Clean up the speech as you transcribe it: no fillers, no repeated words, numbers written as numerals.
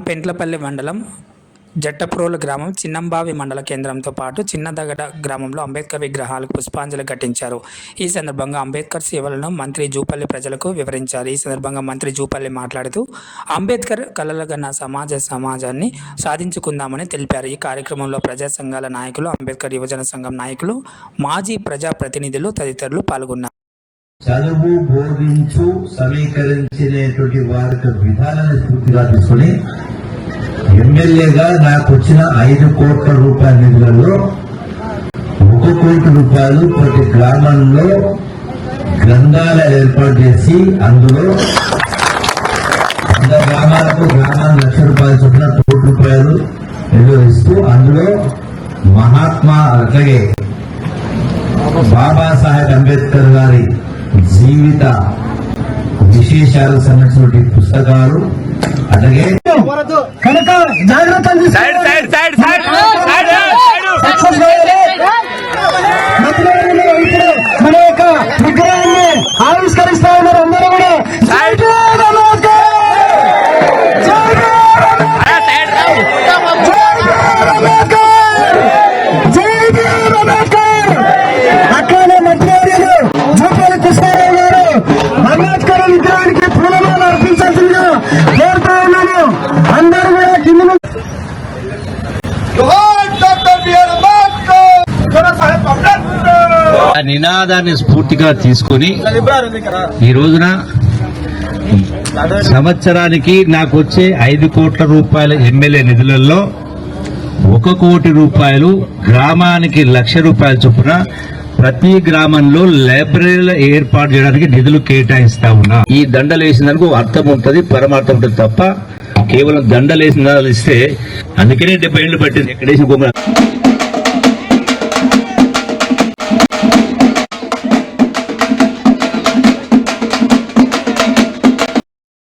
పెంట్లపల్లి మండలం జట్టప్రోలు గ్రామం చిన్నంబావి మండల కేంద్రంతో పాటు చిన్నదగడ గ్రామంలో అంబేద్కర్ విగ్రహాలకు పుష్పాంజలి ఘటించారు. ఈ సందర్భంగా అంబేద్కర్ సేవలను మంత్రి జూపల్లి ప్రజలకు వివరించారు. ఈ సందర్భంగా మంత్రి జూపల్లి మాట్లాడుతూ అంబేద్కర్ కలలుగన్న సమాజాన్ని సాధించుకుందామని తెలిపారు. ఈ కార్యక్రమంలో ప్రజా సంఘాల నాయకులు, అంబేద్కర్ యువజన సంఘం నాయకులు, మాజీ ప్రజా ప్రతినిధులు తదితరులు పాల్గొన్నారు. చదువు బోధించు సమీకరించినటువంటి వారి విధానాన్ని స్ఫూర్తిగా తీసుకుని ఎమ్మెల్యేగా నాకు వచ్చిన 5 కోట్ల రూపాయల నిధులలో 1 కోటి రూపాయలు ప్రతి గ్రామంలో గ్రంథాలయాలు ఏర్పాటు చేసి అందులో 100 గ్రామాలకు గ్రామానికి ₹1,00,000 చొప్పున ₹1,00,00,000 నిర్వహిస్తూ అందులో మహాత్మా అట్లాగే బాబాసాహెబ్ అంబేద్కర్ గారి జీవిత విశేషాలకు సంబంధించిన పుస్తకాలు అలాగే కనుక జాగ్రత్తలు మన యొక్క విగ్రహాన్ని ఆవిష్కరిస్తా ఉన్నారు. అందరూ కూడా అట్లానే మంత్రివర్యులు జూపల్లి కృష్ణారావు గారు అంబేద్కర్ విగ్రహానికి పూలమాల అర్పించాల్సిందిగా కోరుతా ఉన్నాను. అందరూ కూడా కింద ఆ నినాదాన్ని స్ఫూర్తిగా తీసుకుని ఈ రోజున సంవత్సరానికి నాకు వచ్చే 5 కోట్ల రూపాయల ఎమ్మెల్యే నిధులలో 1 కోటి రూపాయలు గ్రామానికి ₹1,00,000 చొప్పున ప్రతి గ్రామంలో లైబ్రరీల ఏర్పాటు చేయడానికి నిధులు కేటాయిస్తా ఉన్నా. ఈ దండలు వేసినందుకు అర్థం ఉంటుంది, పరమార్థం ఉంటుంది తప్ప కేవలం దండలు వేసిన ఇస్తే అందుకనే 70 ఏళ్లు పట్టింది ఎక్కడేసిన